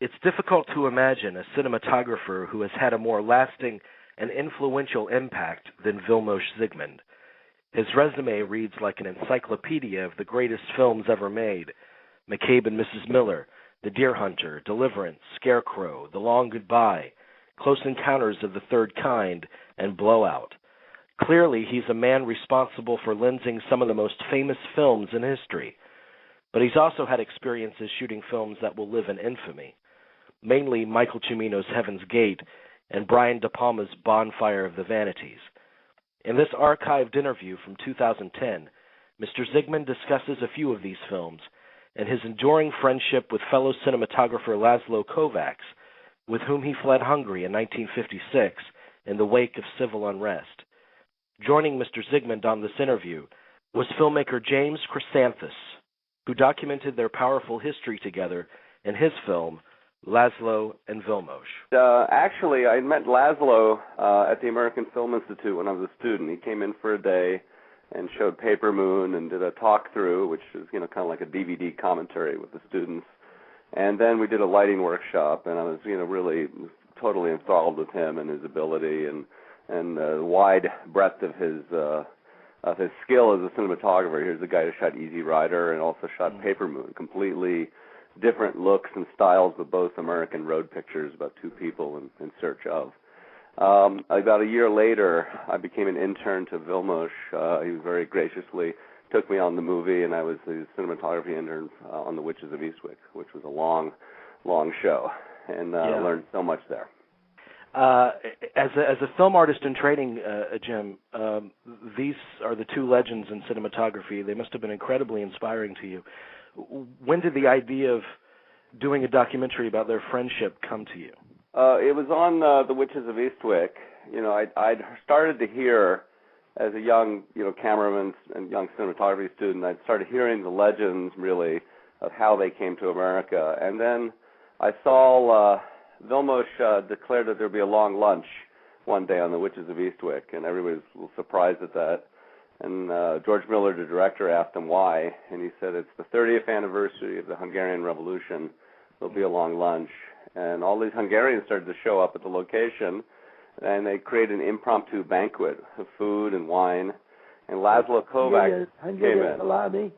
It's difficult to imagine a cinematographer who has had a more lasting and influential impact than Vilmos Zsigmond. His resume reads like an encyclopedia of the greatest films ever made: McCabe and Mrs. Miller, The Deer Hunter, Deliverance, Scarecrow, The Long Goodbye, Close Encounters of the Third Kind, and Blowout. Clearly, he's a man responsible for lensing some of the most famous films in history, but he's also had experiences shooting films that will live in infamy, mainly Michael Cimino's Heaven's Gate and Brian De Palma's Bonfire of the Vanities. In this archived interview from 2010, Mr. Zsigmond discusses a few of these films and his enduring friendship with fellow cinematographer Laszlo Kovacs, with whom he fled Hungary in 1956 in the wake of civil unrest. Joining Mr. Zsigmond on this interview was filmmaker James Chrysanthus, who documented their powerful history together in his film, Laszlo and Vilmos. Actually, I met Laszlo at the American Film Institute when I was a student. He came in for a day and showed Paper Moon and did a talk-through, which is, kind of like a DVD commentary with the students. And then we did a lighting workshop, and I was, really totally enthralled with him and his ability and the wide breadth of his skill as a cinematographer. Here's a guy who shot Easy Rider and also shot Paper Moon, completely different looks and styles, but both American road pictures about two people in search of. About a year later, I became an intern to Vilmos. He very graciously took me on the movie, and I was the cinematography intern on The Witches of Eastwick, which was a long, long show, and I learned so much there. As a film artist in training, Jim, these are the two legends in cinematography. They must have been incredibly inspiring to you. When did the idea of doing a documentary about their friendship come to you? It was on The Witches of Eastwick. I'd started to hear, as a young, cameraman and young cinematography student, I'd started hearing the legends, really, of how they came to America. And then I saw Vilmos declared that there'd be a long lunch one day on The Witches of Eastwick, and everybody was a little surprised at that. And George Miller, the director, asked him why, and he said, it's the 30th anniversary of the Hungarian Revolution. There'll be a long lunch. And all these Hungarians started to show up at the location, and they created an impromptu banquet of food and wine. And Laszlo Kovacs came in. Salami.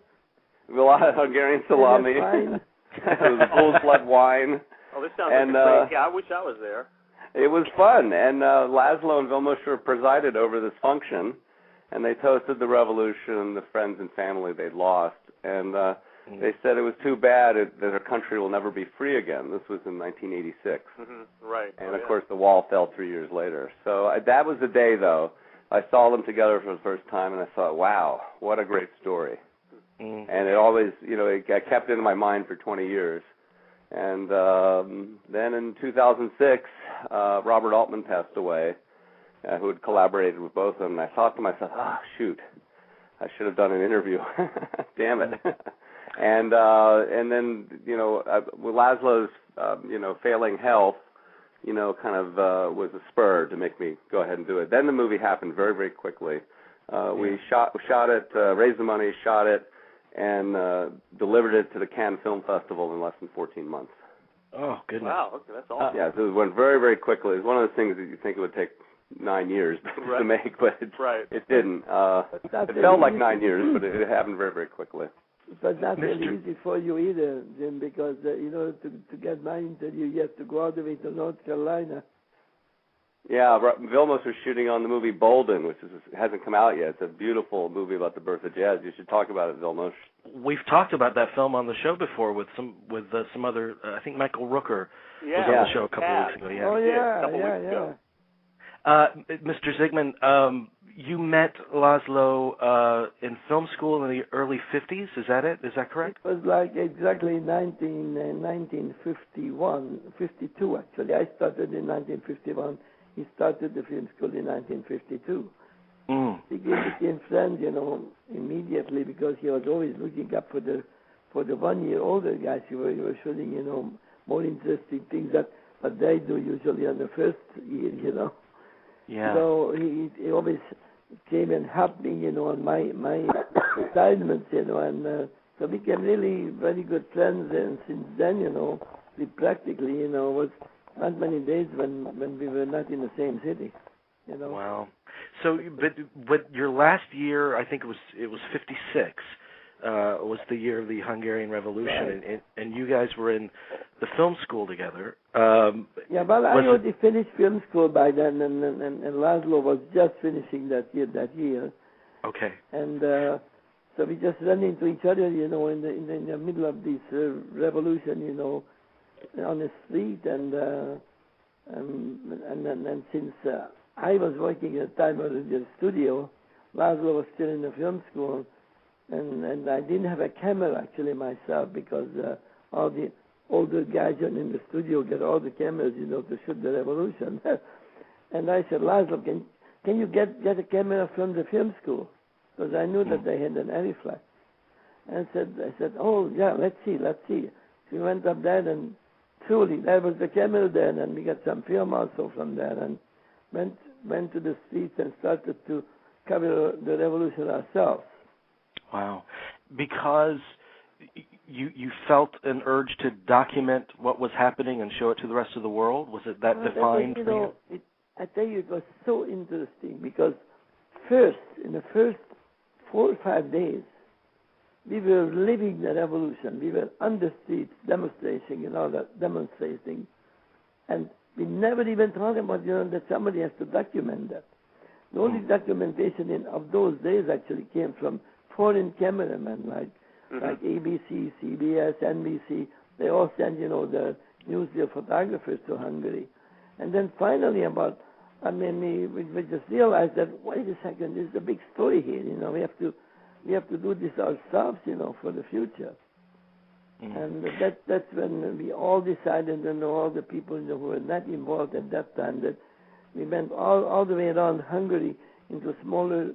Hungarian salami. It was bull's blood wine. Oh, this sounds like a great. Yeah, I wish I was there. It was fun, and Laszlo and Vilmos presided over this function, and they toasted the revolution, the friends and family they'd lost, and they said it was too bad that our country will never be free again. This was in 1986. Right. And, of course, the wall fell 3 years later. So that was the day, though. I saw them together for the first time, and I thought, wow, what a great story. And it always, I kept it in my mind for 20 years. And then in 2006, Robert Altman passed away, who had collaborated with both of them. And I thought to myself, shoot, I should have done an interview. Damn it. And then, with Laszlo's, failing health, kind of was a spur to make me go ahead and do it. Then the movie happened very, very quickly. We shot it, raised the money, shot it, and delivered it to the Cannes Film Festival in less than 14 months. Oh, goodness. Wow, okay, that's awesome. Yeah, so it went very, very quickly. It was one of those things that you think it would take 9 years to make, but it didn't. It felt like 9 years, but it happened very, very quickly. But not really easy for you either, Jim, because, to get my interview, you have to go all the way to North Carolina. Yeah, Vilmos was shooting on the movie Bolden, which hasn't come out yet. It's a beautiful movie about the birth of jazz. You should talk about it, Vilmos. We've talked about that film on the show before with some other. I think Michael Rooker was on the show a couple of weeks ago. Yeah. Oh yeah. Mr. Zsigmond, you met Laszlo in film school in the early 50s. Is that it? Is that correct? It was like exactly 1951, 52 actually. I started in 1951. He started the film school in 1952. He became friends, immediately because he was always looking up for the 1 year older guys who were shooting, more interesting things that what they do usually on the first year, Yeah. So he always came and helped me, on my assignments, and so we became really very good friends. And since then, we practically, was not many days when we were not in the same city, Wow. So, but your last year, I think it was 56, was the year of the Hungarian Revolution, right. and you guys were in the film school together. Yeah, well, I already finished film school by then, and Laszlo was just finishing that year. Okay. And so we just ran into each other, in the middle of this revolution, on the street, and since I was working at the time in the studio, Laszlo was still in the film school, and I didn't have a camera actually myself, because all the older guys in the studio get all the cameras, to shoot the revolution. And I said, Laszlo, can you get a camera from the film school? Because I knew that they had an Ariflex. And I said, oh yeah, let's see. We went up there, and truly there was the camera there, and we got some film also from there, and went to the streets and started to cover the revolution ourselves. Wow. Because you felt an urge to document what was happening and show it to the rest of the world? Was it that defined for you? I tell you, it was so interesting, because in the first 4 or 5 days, we were living the revolution. We were on the streets demonstrating, and we never even thought about, that somebody has to document that. The only documentation of those days actually came from foreign cameramen like ABC, CBS, NBC. They all sent, the their photographers to Hungary. And then finally we just realized that, wait a second, this is a big story here, we have to do this ourselves, for the future. And that's when we all decided, all the people who were not involved at that time, that we went all the way around Hungary into smaller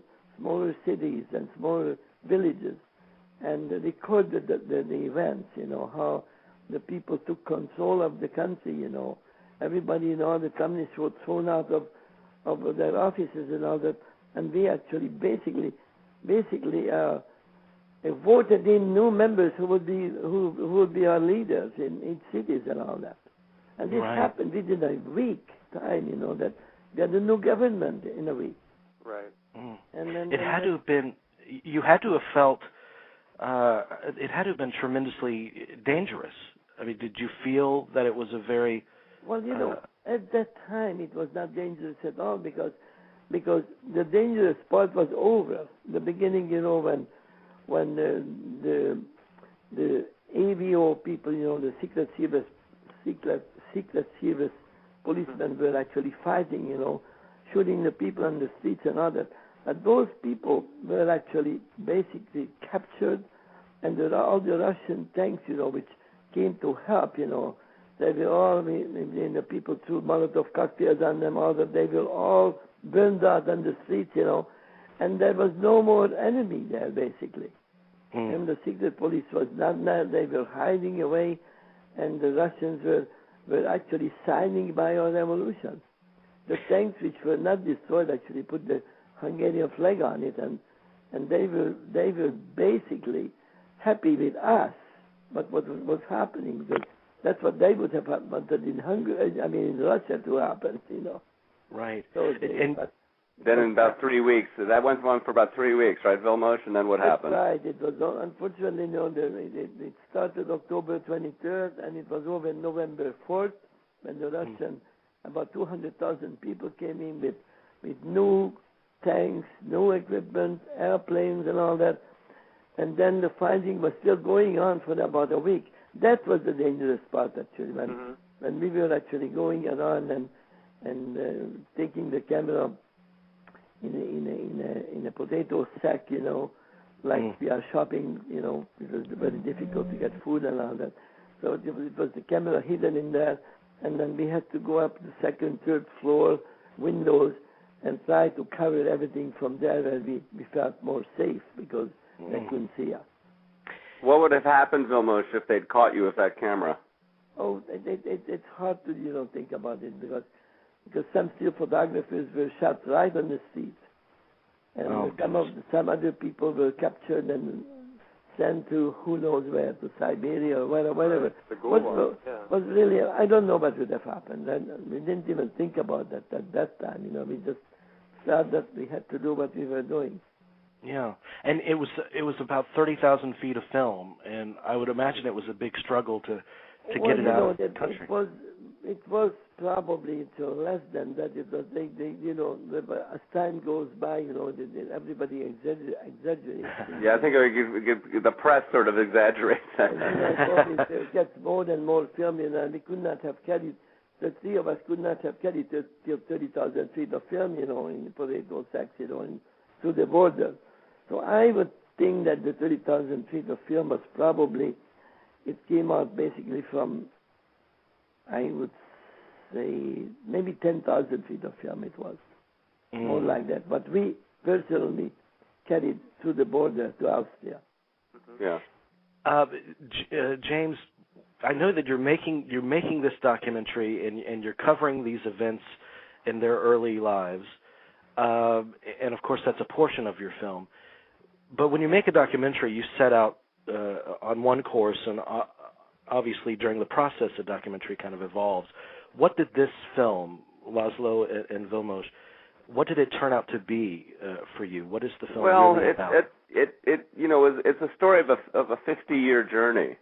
cities and smaller villages, and recorded the events, how the people took control of the country, everybody, the communists were thrown out of their offices and all that, and we actually basically voted in new members who would be our leaders in each cities and all that. And this happened within a week time, that we had a new government in a week. Right. And then it had to have been. You had to have felt. It had to have been tremendously dangerous. I mean, did you feel that it was a very? Well, at that time it was not dangerous at all, because the dangerous part was over. The beginning, when the AVO people, the Secret Service policemen were actually fighting, shooting the people on the streets and all that. But those people were actually basically captured, and there are all the Russian tanks, which came to help, they were all, the people threw Molotov cocktails on them, all that, they were all burned out on the streets, and there was no more enemy there, basically. And the secret police was not there, they were hiding away, and the Russians were actually signing by our revolution. The tanks which were not destroyed actually put the Hungarian flag on it, and they were basically happy with us, but what was happening, because that's what they would have wanted in Russia to happen, Right. So then in about 3 weeks, that went on for about 3 weeks, right, Vilmos? And then what happened? Right. It was, unfortunately, it started October 23rd, and it was over November 4th, when the Russian, about 200,000 people came in with new tanks, new equipment, airplanes and all that. And then the fighting was still going on for about a week. That was the dangerous part, actually, when we were actually going around and taking the camera in a potato sack, like we are shopping, it was very difficult to get food and all that. So it was the camera hidden in there, and then we had to go up the second, third floor windows and try to cover everything from there where we felt more safe, because they couldn't see us. What would have happened, Vilmos, if they'd caught you with that camera? Oh, it's hard to think about it, because some still photographers were shot right on the street, and some other people were captured and sent to who knows where, to Siberia or wherever. The Gulag, was really, I don't know what would have happened. And we didn't even think about that at that time. We just felt that we had to do what we were doing. Yeah, and it was about 30,000 feet of film, and I would imagine it was a big struggle to get it out of the country. It was probably less than that. It was as time goes by, everybody exaggerates. Yeah, I think the press sort of exaggerates that. It gets more and more film, and we could not have carried. The three of us could not have carried 30,000 feet of film, in Pareto Sachs, to the border. So I would think that the 30,000 feet of film was probably, it came out basically from, I would say, maybe 10,000 feet of film it was, more like that. But we personally carried to the border to Austria. Yeah. James, I know that you're making this documentary and you're covering these events in their early lives, and of course that's a portion of your film. But when you make a documentary, you set out on one course, and obviously during the process, a documentary kind of evolves. What did this film, Laszlo and Vilmos, what did it turn out to be for you? What is the film really about? It's a story of a 50-year journey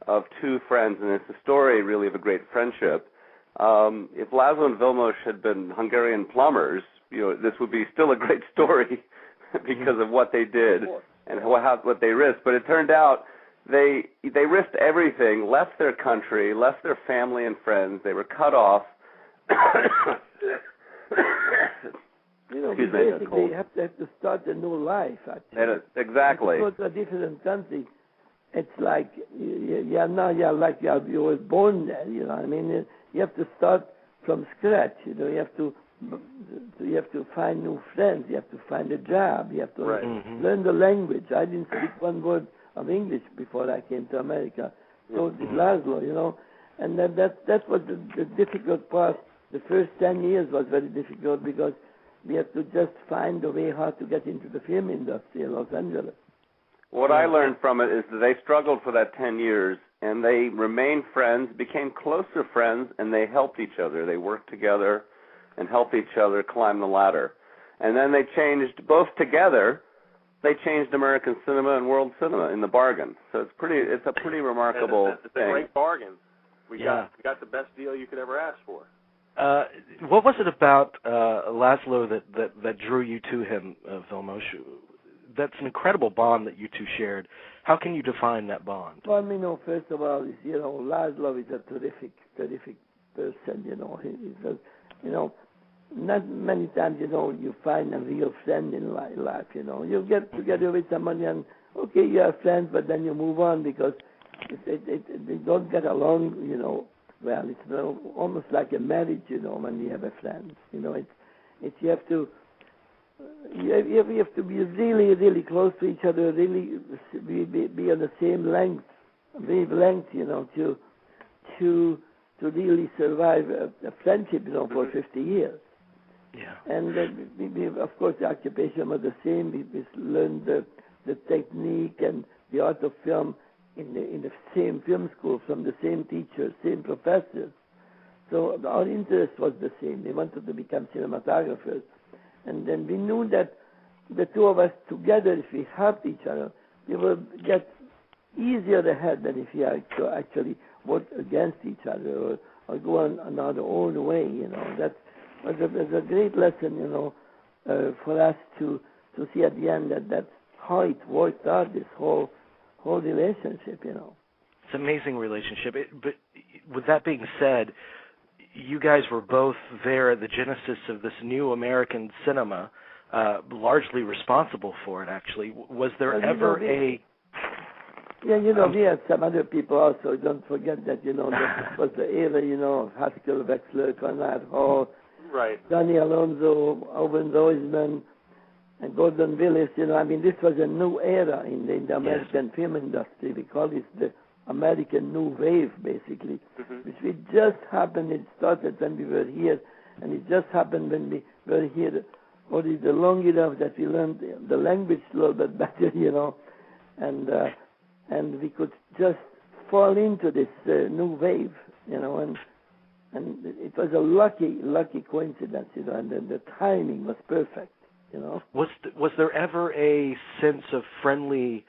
of two friends, and it's a story really of a great friendship. If Laszlo and Vilmos had been Hungarian plumbers, this would be still a great story because of what they did and what they risked. But it turned out they risked everything, left their country, left their family and friends. They were cut off. Basically you have to start a new life, actually. Exactly. If you go to a different country, it's like you were born there. You have to start from scratch. You have to find new friends. You have to find a job. You have to learn the language. I didn't speak one word of English before I came to America. So did Laszlo, and that was the difficult part. The first 10 years was very difficult because we had to just find a way how to get into the film industry in Los Angeles. What I learned from it is that they struggled for that 10 years, and they remained friends, became closer friends, and they helped each other. They worked together and helped each other climb the ladder. And then they changed, both together, they changed American cinema and world cinema in the bargain. So it's a pretty remarkable thing. It's a great bargain. We got the best deal you could ever ask for. What was it about Laszlo that drew you to him, Vilmos? That's an incredible bond that you two shared. How can you define that bond? Well, first of all, Laszlo is a terrific person. Not many times, you find a real friend in life. You get together with somebody and, okay, you are friends, but then you move on because they don't get along, Well, it's almost like a marriage, when you have a friend. It's you have to be really, really close to each other, really be on the same wavelength, to really survive a friendship, for 50 years. Yeah. And we, of course, the occupation was the same. We learned the technique and the art of film in the same film school from the same teachers, same professors. So our interest was the same. We wanted to become cinematographers. And then we knew that the two of us together, if we helped each other, we would get easier ahead than if we actually work against each other or go on our own way. That was a great lesson, for us to see at the end that's how it worked out, this whole relationship. It's an amazing relationship. But with that being said, you guys were both there at the genesis of this new American cinema, largely responsible for it, actually. Was there ever a... Yeah, we had some other people also. Don't forget that, that was the era, of Haskell, Wexler, Conrad Hall, right, Johnny Alonso, Owen Roseman, and Gordon Willis. This was a new era in the American film industry. We call it the American New Wave, basically, which we just happened. It started when we were here, and it just happened when we were here already long enough that we learned the language a little bit better, and and we could just fall into this new wave, and it was a lucky coincidence, and the timing was perfect, Was there ever a sense of friendly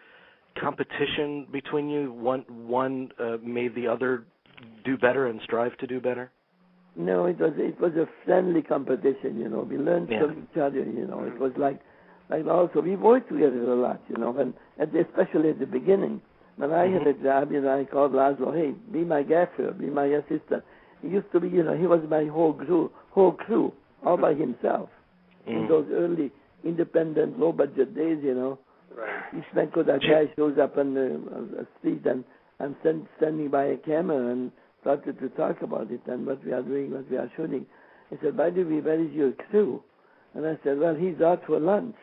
competition between you? One made the other do better and strive to do better? No, it was a friendly competition, We learned from each other, It was like also we worked together a lot, and especially at the beginning. When I had a job, I called Laszlo, hey, be my gaffer, be my assistant. He used to be, he was my whole crew, all by himself. In those early independent, low-budget days, Right. Each man could, a guy shows up on the street and I'm standing by a camera and started to talk about it and what we are doing, what we are shooting. He said, by the way, where is your crew? And I said, well, he's out for lunch.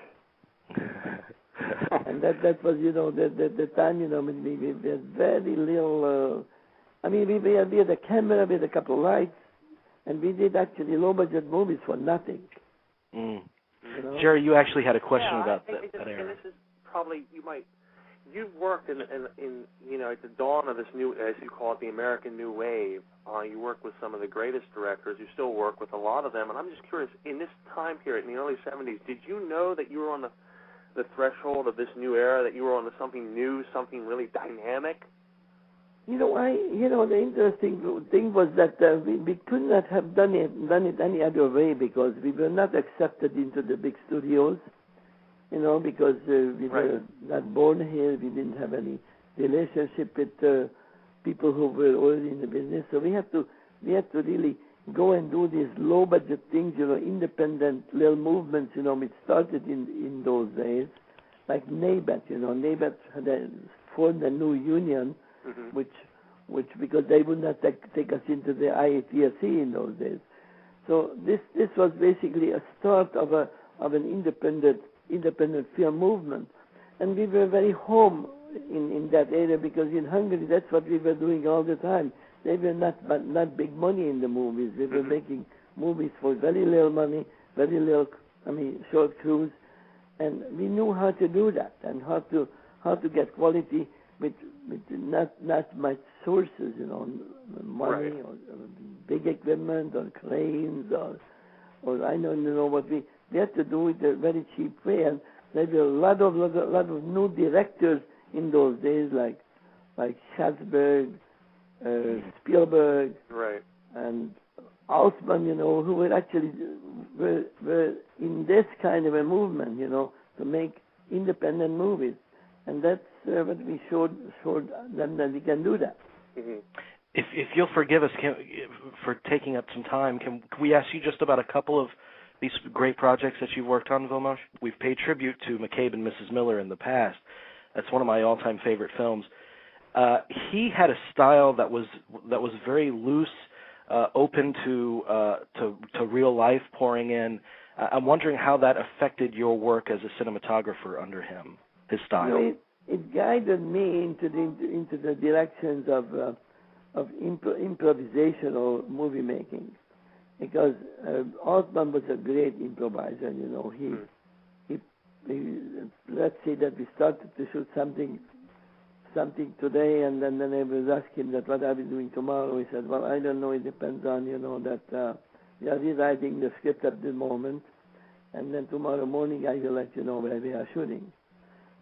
And that was, the time, we had very little, we had a camera, we had a couple of lights, and we did actually low-budget movies for nothing. Jerry, you actually had a question about that era. And this is probably, you've worked in at the dawn of this new, as you call it, the American New Wave. You worked with some of the greatest directors. You still work with a lot of them. And I'm just curious, in this time period, in the early 70s, did you know that you were on the threshold of this new era, that you were on something new, something really dynamic? The interesting thing was that we could not have done it any other way because we were not accepted into the big studios, because we were not born here. We didn't have any relationship with people who were already in the business. So we had to really go and do these low budget things, independent little movements, which started in those days, like NABET. NABET had formed a new union, which because they would not take us into the IATSE in those days. So this was basically a start of an independent film movement, and we were very home in that area because in Hungary that's what we were doing all the time. They were not big money in the movies. We were making movies for very little money, very little, short crews, and we knew how to do that and how to get quality with not much sources, money or big equipment or cranes or I don't know what we had to do it a very cheap way. And there were a lot of new directors in those days, like Spielberg, Spielberg, and Altman, who were actually were in this kind of a movement, to make independent movies, and that's what we showed them that we can do that. Mm-hmm. If you'll forgive us for taking up some time, can we ask you just about a couple of these great projects that you've worked on, Vilmos? We've paid tribute to McCabe and Mrs. Miller in the past. That's one of my all-time favorite films. He had a style that was very loose, open to real life pouring in. I'm wondering how that affected your work as a cinematographer under him, his style. It guided me into the directions of improvisational movie making, because Altman was a great improviser. He let's say that we started to shoot something today, and then I was asking him that what are we doing tomorrow. He said, well, I don't know. It depends on that we are rewriting the script at the moment, and then tomorrow morning I will let you know where we are shooting.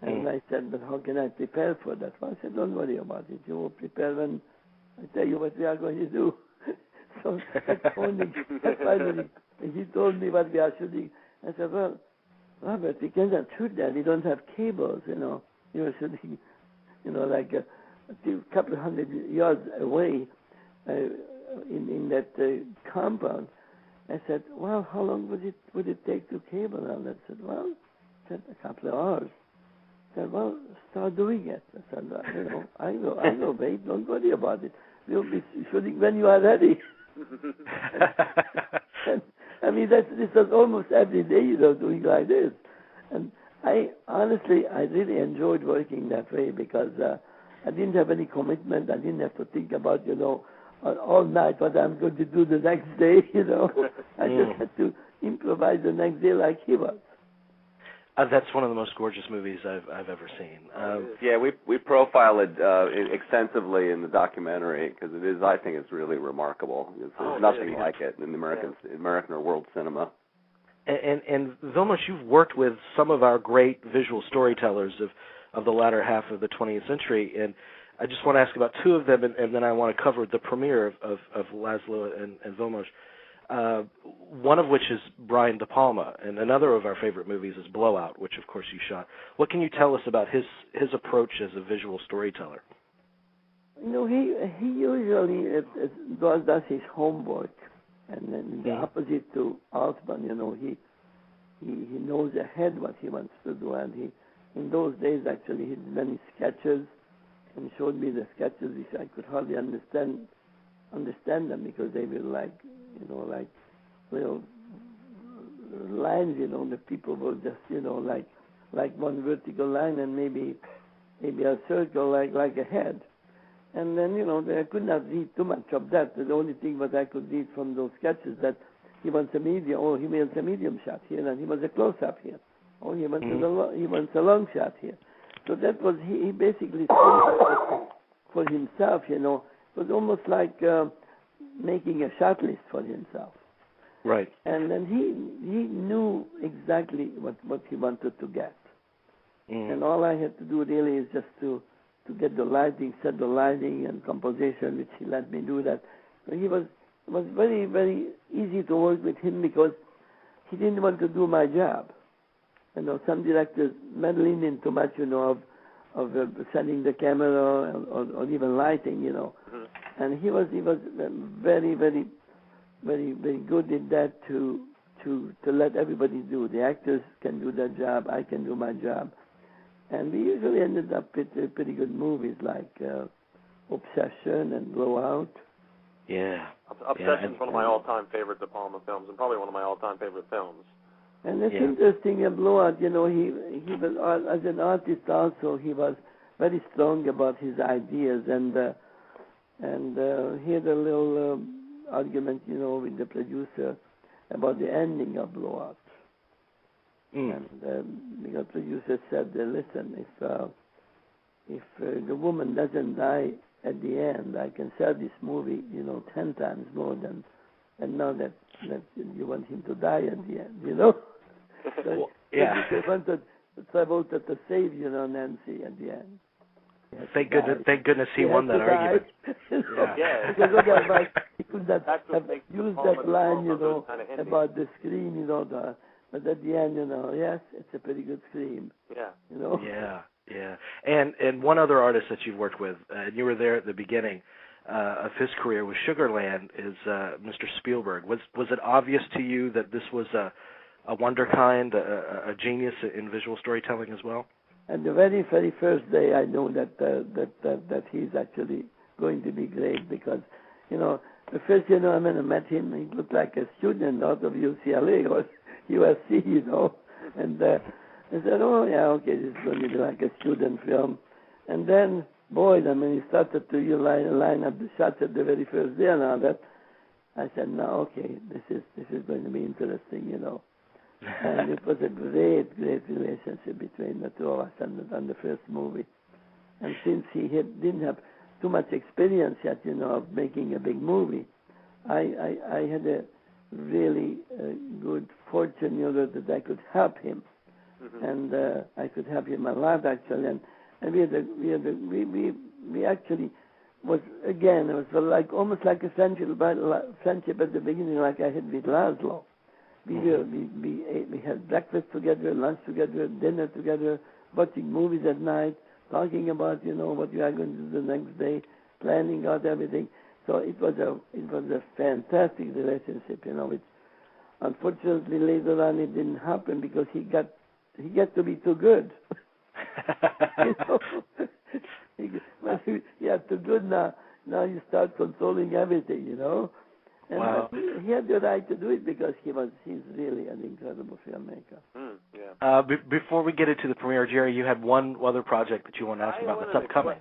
And I said, but how can I prepare for that? Well, I said, don't worry about it. You will prepare when I tell you what we are going to do. So finally, he told me what we are shooting. I said, well, Robert, we cannot shoot that. We don't have cables, You're shooting, like a couple of 100 yards away in that compound. I said, well, how long would it take to cable? And I said, well, a couple of hours. I said, well, start doing it. I said, I know, wait, don't worry about it. We'll be shooting when you are ready. This was almost every day, doing like this. And I really enjoyed working that way because I didn't have any commitment. I didn't have to think about, all night what I'm going to do the next day, I just had to improvise the next day like he was. That's one of the most gorgeous movies I've ever seen. Yeah, we profile it extensively in the documentary because it is. I think it's really remarkable. There's nothing like it in American or world cinema. And Vilmos, you've worked with some of our great visual storytellers of the latter half of the 20th century, and I just want to ask about two of them, and then I want to cover the premiere of Laszlo and Vilmos. One of which is Brian De Palma, and another of our favorite movies is Blowout, which of course you shot. What can you tell us about his approach as a visual storyteller? You know, he usually does his homework, and then the opposite to Altman, you know, he knows ahead what he wants to do, and he in those days actually he did many sketches and showed me the sketches which I could hardly understand them because they were like, you know, like little lines, you know, the people were just, you know, like one vertical line and maybe a circle like a head. And then, you know, I could not read too much of that. The only thing that I could read from those sketches that he wants a medium, or he wants a medium shot here, and he wants a close-up here. Oh, he wants a long shot here. So that was, he basically for himself, you know. It was almost like making a shot list for himself. Right. And then he knew exactly what he wanted to get. And all I had to do really is just to get the lighting, set the lighting and composition, which he let me do that. So it was very, very easy to work with him because he didn't want to do my job. You know, some directors meddling in too much, you know, of setting the camera or even lighting, you know. And he was very, very, very, very good in that to let everybody do. The actors can do their job, I can do my job. And we usually ended up with pretty good movies like Obsession and Blowout. Yeah. Obsession's one of my all-time favorite De Palma films, and probably one of my all-time favorite films. And it's interesting in Blowout, you know, he was, as an artist also, he was very strong about his ideas, and he had a little argument, you know, with the producer about the ending of Blowout. And the producer said, listen, if the woman doesn't die at the end, I can sell this movie, you know, 10 times more than, and now that you want him to die at the end, you know. So they wanted to save, you know, Nancy at the end. Thank goodness he won that argument. Because otherwise he could not have used that line, you know, about the scream, you know, but at the end, you know, yes, it's a pretty good scream. Yeah. You know? Yeah. And one other artist that you've worked with, and you were there at the beginning of his career with Sugarland, is Mr. Spielberg. Was it obvious to you that this was a wonderkind, a genius in visual storytelling as well? And the very, very first day, I know that he's actually going to be great because, you know, the first, you know, I met him, he looked like a student out of UCLA or USC, you know, and I said, oh, yeah, okay, this is going to be like a student film. And then, boy, I mean, he started to line up the shots at the very first day and all that. I said, no, okay, this is going to be interesting, you know. And it was a great, great relationship between the two of us on the first movie. And since he didn't have too much experience yet, you know, of making a big movie, I had a really good fortune, you know, that I could help him. And I could help him a lot, actually. And we actually was, again, it was like almost like a friendship at the beginning, like I had with Laszlo. We had breakfast together, lunch together, dinner together, watching movies at night, talking about, you know, what we are going to do the next day, planning out everything. So it was a fantastic relationship, you know. Which unfortunately later on it didn't happen because he got to be too good. You know, he got too good now. Now you start controlling everything, you know. And wow. He had the right to do it because he's really an incredible filmmaker. Before we get into the premiere, Jerry, you had one other project that you want to ask about that's upcoming.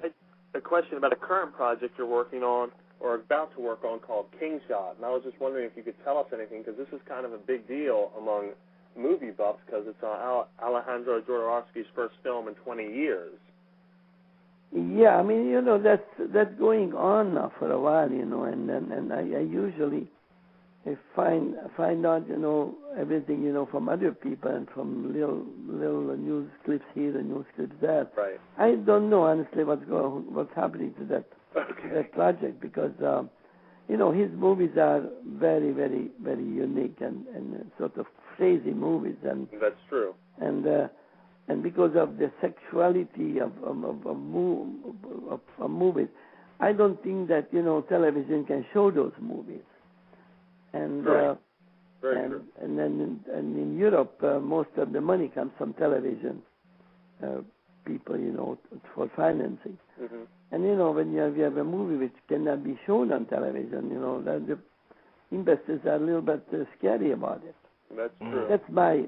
A question about a current project you're working on or about to work on called King Shot. And I was just wondering if you could tell us anything, because this is kind of a big deal among movie buffs because it's Alejandro Jodorowsky's first film in 20 years. Yeah, I mean, that's going on now for a while, and I usually find out, everything, from other people and from little news clips here and news clips there. Right. I don't know honestly what's happening to that project because his movies are very, very, very unique and sort of crazy movies, and that's true. And because of the sexuality of movies, I don't think that television can show those movies. And right. Very true. And then in Europe, most of the money comes from television people, for financing. Mm-hmm. And when you have a movie which cannot be shown on television, that the investors are a little bit scary about it. That's true. That's my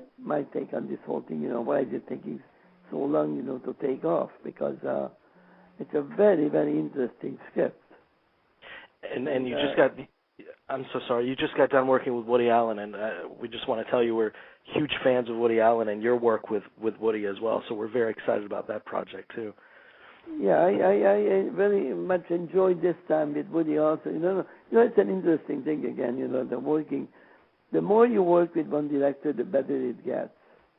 take on this whole thing. Why is it taking so long, to take off? Because it's a very, very interesting script. And you just got. I'm so sorry. You just got done working with Woody Allen, and we just want to tell you we're huge fans of Woody Allen and your work with Woody as well. So we're very excited about that project too. Yeah, I very much enjoyed this time with Woody also. It's an interesting thing again. The more you work with one director, the better it gets.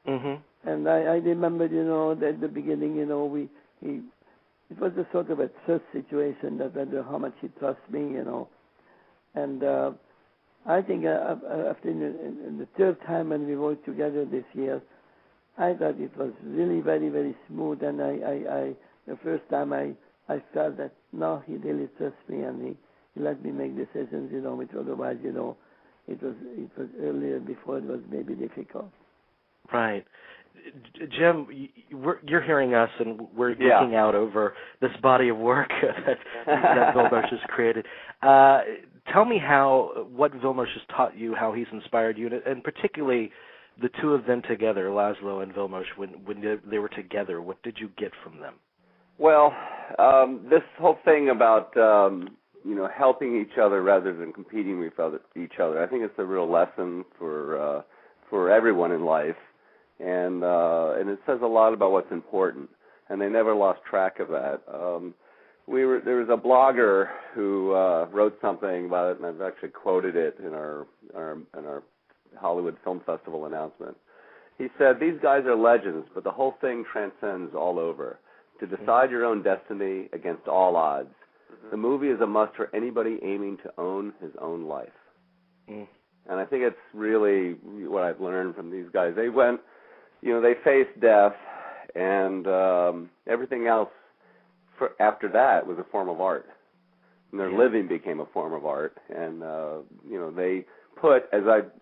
Mm-hmm. And I remember, at the beginning, it was a sort of a trust situation that whether how much he trusts me, And I think after in the third time when we worked together this year, I thought it was really very, very smooth. And I the first time I felt that now he really trusts me and he let me make decisions, which otherwise, it was earlier before it was maybe difficult. Right. Jim, you're hearing us, and we're looking out over this body of work that Vilmos has created. Tell me what Vilmos has taught you, how he's inspired you, and particularly the two of them together, Laszlo and Vilmos, when they were together. What did you get from them? Well, this whole thing about helping each other rather than competing with each other, I think it's a real lesson for everyone in life. And it says a lot about what's important, and they never lost track of that. There was a blogger who wrote something about it, and I've actually quoted it in our Hollywood Film Festival announcement. He said, "These guys are legends, but the whole thing transcends all over. To decide your own destiny against all odds. The movie is a must for anybody aiming to own his own life." And I think it's really what I've learned from these guys. They went. They faced death, and everything else after that was a form of art. And their living became a form of art. And, they put,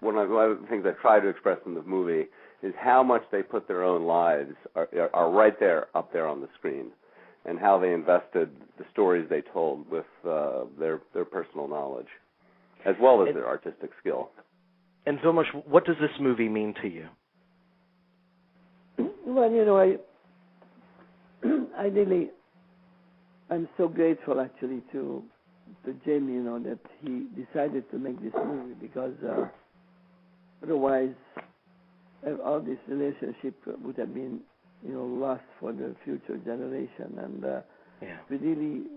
one of the things I try to express in the movie is how much they put their own lives are right there, up there on the screen, and how they invested the stories they told with their personal knowledge, as well as their artistic skill. And Vilmos, what does this movie mean to you? Well, I'm so grateful actually to Jim, that he decided to make this movie because otherwise all this relationship would have been, lost for the future generation. And we really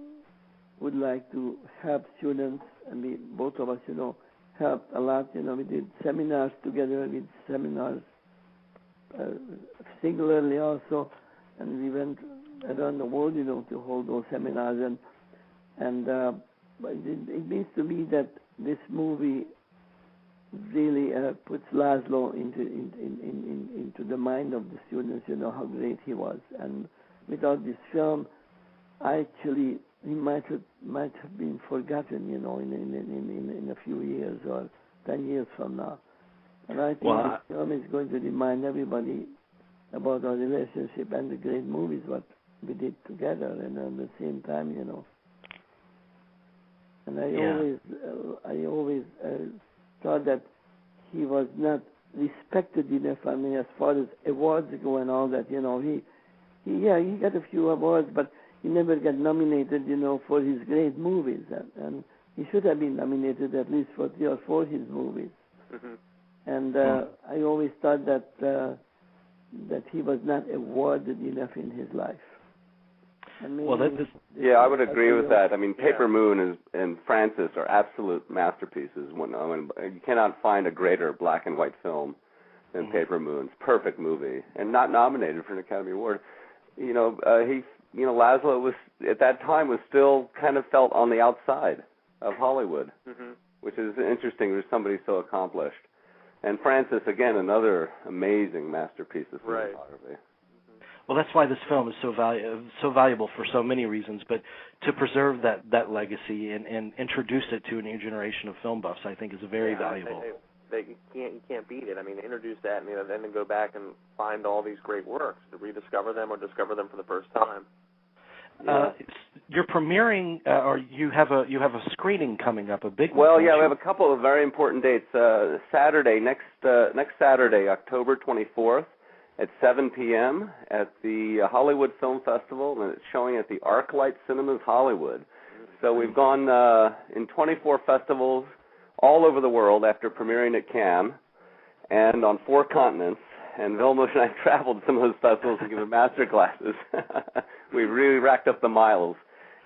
would like to help students, and both of us, helped a lot. We did seminars together, we did seminars singularly also, and we went around the world, to hold those seminars, and it means to me that this movie really puts Laszlo into the mind of the students, how great he was, and without this film, he might have been forgotten, in a few years or 10 years from now. And I think this film is going to remind everybody about our relationship and the great movies what we did together, and at the same time, And I always thought that he was not respected enough. As far as awards go and all that, he got a few awards, but he never got nominated, for his great movies, and he should have been nominated at least for 3 or 4 his movies. Mm-hmm. And I always thought that he was not awarded enough in his life. I mean, yeah, I would agree with that. I mean, Paper Moon and Francis are absolute masterpieces. You cannot find a greater black and white film than Paper Moon. It's a perfect movie, and not nominated for an Academy Award. Laszlo was at that time was still kind of felt on the outside of Hollywood, which is interesting. There's somebody so accomplished. And Francis, again, another amazing masterpiece of cinematography. Well, that's why this film is so valuable for so many reasons. But to preserve that legacy and introduce it to a new generation of film buffs, I think, is very valuable. You can't beat it. I mean, introduce that, and then to go back and find all these great works, to rediscover them or discover them for the first time. You're premiering, or you have a screening coming up, a big one. Well, we have a couple of very important dates. Next Saturday, October 24th, at 7 p.m. at the Hollywood Film Festival, and it's showing at the ArcLight Cinemas Hollywood. So we've gone in 24 festivals all over the world after premiering at Cannes, and on 4 continents. And Vilmos and I traveled to some of those festivals and given master classes. We've really racked up the miles.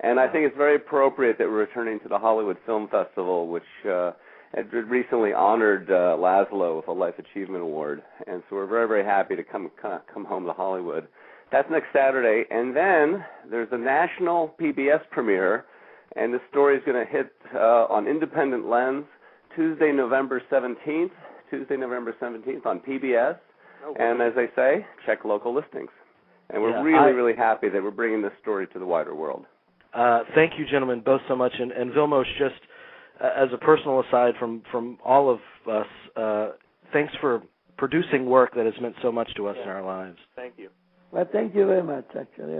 And I think it's very appropriate that we're returning to the Hollywood Film Festival, which had recently honored Laszlo with a Life Achievement Award. And so we're very, very happy to come home to Hollywood. That's next Saturday. And then there's a national PBS premiere, and the story is going to hit on Independent Lens Tuesday, November 17th on PBS. And as I say, check local listings. And we're really happy that we're bringing this story to the wider world. Thank you, gentlemen, both so much. And Vilmos, just as a personal aside from all of us, thanks for producing work that has meant so much to us in our lives. Thank you. Well, thank you very much, actually.